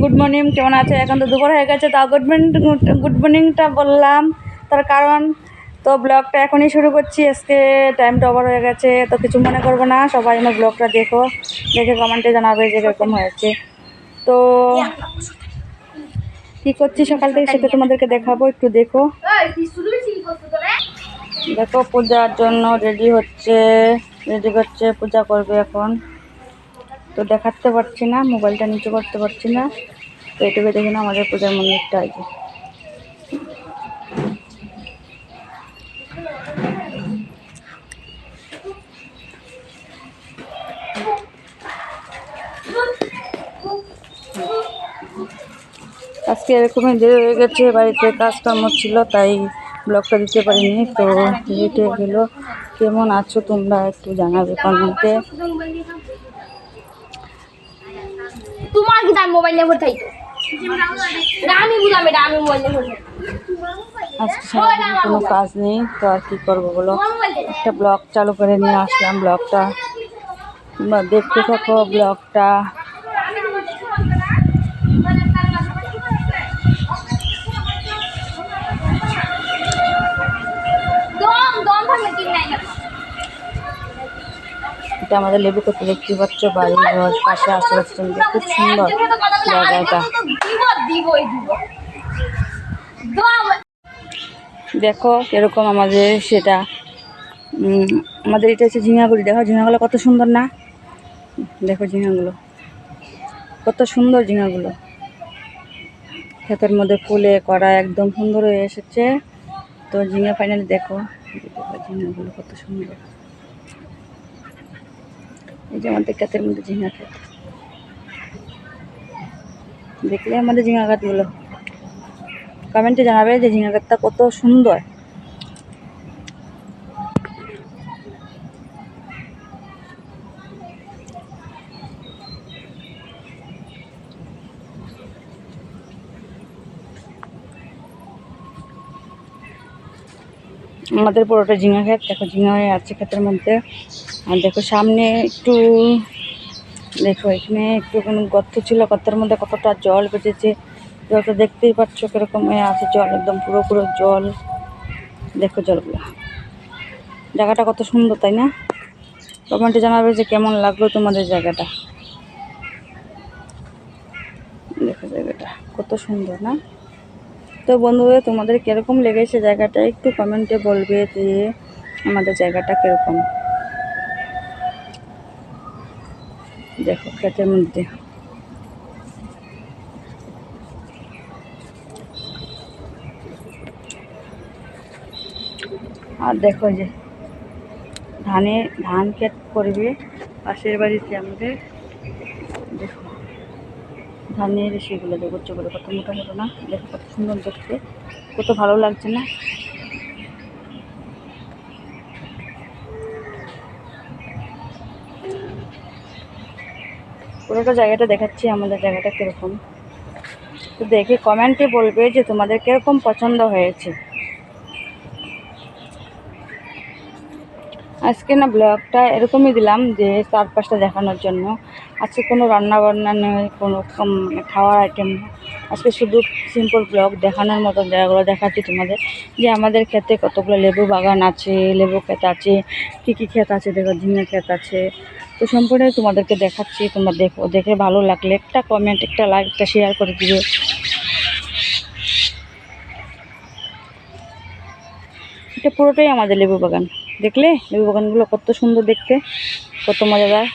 Good morning, কেমন আছে? এখন তো দুপুর হয়ে গেছে, তাও গুড মর্নিংটা বললাম তার কারণ তো ব্লগটা এখনই শুরু করছি। আজকে টাইমটা ওভার হয়ে গেছে, তো কিছু মনে করবো না, সবাই আমার ব্লগটা দেখো, দেখে কমেন্টে জানাবে যে কীরকম হয়েছে। তো কী করছি সকাল থেকে সেটা তোমাদেরকে দেখাবো, একটু দেখো। দেখো পূজার জন্য রেডি করছে, পূজা করবে এখন। তো দেখাতে পারছি না, মোবাইলটা নিচে করতে পারছি না, তো এটুকু দেখি না আমাদের পূজার মন্দিরটা আছে। আজকে এরকমই দেরি হয়ে গেছে, বাড়িতে কাজকর্ম ছিল তাই ব্লগটা দিতে পারিনি, তো লেট হয়ে গেল। কেমন আছো তোমরা একটু জানাবে কমেন্টে। তোমার কি তার মোবাইল নেই থাই আমি বুঝলাম এটা আমি মোবাইল নেই। আজকে সারাদিন কোনো কাজ নেই, তো আর কি করবো বলো, একটা ব্লগ চালু করে নিয়ে আসলাম। ব্লগটা তোমরা দেখতে থাকো ব্লগটা। এটা আমাদের লেবু করতে দেখতে পাচ্ছ, বাড়ির ঘর পাশে আশেপাশে খুব সুন্দর জায়গাটা। দেখো এরকম আমাদের সেটা আমাদের এটা হচ্ছে ঝিঙাগুলি। দেখো ঝিঙাগুলো কত সুন্দর না, দেখো ঝিঙাগুলো কত সুন্দর, ঝিঙাগুলো ক্ষেতের মধ্যে ফুলে করা একদম সুন্দর হয়ে এসেছে। তো ঝিঙা ফাইনালি দেখো ঝিঙাগুলো কত সুন্দর। এই যে আমাদের ক্ষেতের মধ্যে ঝিঙা ক্ষেত, দেখলে আমাদের ঝিঙা গাছগুলো কমেন্টে জানাবে যে ঝিঙা গাছটা কত সুন্দর। আমাদের পুরোটা ঝিঙা ক্ষেত, দেখো ঝিঙা হয়ে আছে ক্ষেতের মধ্যে। আর দেখো সামনে একটু দেখো এখানে একটু কোনো গর্ত ছিল, গর্তের মধ্যে কতটা জল বেঁচেছে, জলটা দেখতেই পাচ্ছ কিরকম আছে, জল একদম পুরো জল। দেখো জলগুলো, জায়গাটা কত সুন্দর তাই না? কমেন্টে জানাবে যে কেমন লাগলো তোমাদের জায়গাটা। দেখো জায়গাটা কত সুন্দর না? তো বন্ধুরা তোমাদের কীরকম লেগেছে জায়গাটা একটু কমেন্টে বলবে যে আমাদের জায়গাটা কীরকম। দেখো ক্ষেতের মধ্যে আর দেখো যে ধান ক্ষেত করবে পাশের বাড়িতে আমাদের। দেখো ধানের সেগুলো দেখছো বলে কত মোটা মোটো না, দেখো কত সুন্দর দেখতে, কত ভালো লাগছে না? পুরোটা জায়গাটা দেখাচ্ছি আমাদের জায়গাটা কীরকম, তো দেখে কমেন্টে বলবে যে তোমাদের কীরকম পছন্দ হয়েছে। আজকে না ব্লগটা এরকমই দিলাম যে চারপাশটা দেখানোর জন্য। আজকে কোনো রান্না বান্না নেই, কোনো খাওয়ার আইটেম, আজকে শুধু সিম্পল ব্লগ দেখানোর মতো জায়গাগুলো দেখাচ্ছি তোমাদের, যে আমাদের ক্ষেতে কতগুলো লেবু বাগান আছে, লেবু ক্ষেত আছে, কী কী ক্ষেত আছে, দেখো ঝিঙে ক্ষেত আছে। তো সম্পূর্ণ তোমাদেরকে দেখাচ্ছি, তোমরা দেখো, দেখে ভালো লাগলে একটা কমেন্ট, একটা লাইক, একটা শেয়ার করে দিবে। এটা পুরোটাই আমাদের লেবু বাগান, দেখলে লেবু বাগানগুলো কত সুন্দর দেখতে, কত মজাদার।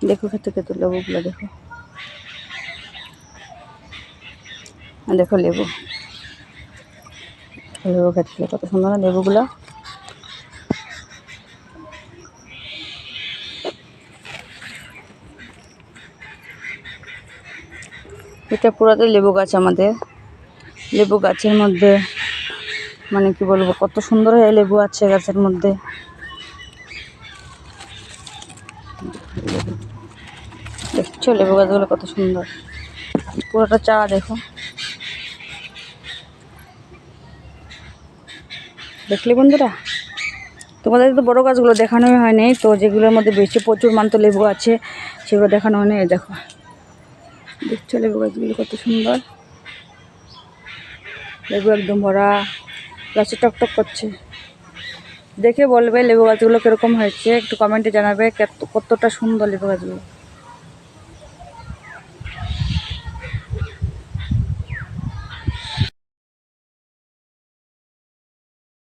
দেখো খেতে খেতে লেবুগুলো দেখো, দেখো লেবু খেতে কত সুন্দর না লেবুগুলো। এটা পুরাটাই লেবু গাছ আমাদের। লেবু গাছের মধ্যে মানে কি বলবো, কত সুন্দর হয়ে লেবু আছে গাছের মধ্যে। দেখছো লেবু গাছগুলো কত সুন্দর, পুরোটা চা দেখো। দেখলে বন্ধুরা, তোমাদের তো বড় গাছগুলো দেখানোই হয়নি, তো যেগুলোর মধ্যে বেশি প্রচুর মান্ত লেবু আছে সেগুলো দেখানো হয়নি। এই দেখো, দেখছো লেবু গাছগুলো কত সুন্দর, লেবু একদম ভরা, গাছে টকটক করছে। দেখে বলবে লেবু গাছগুলো কীরকম হয়েছে, একটু কমেন্টে জানাবে কতটা সুন্দর লেবু গাছগুলো।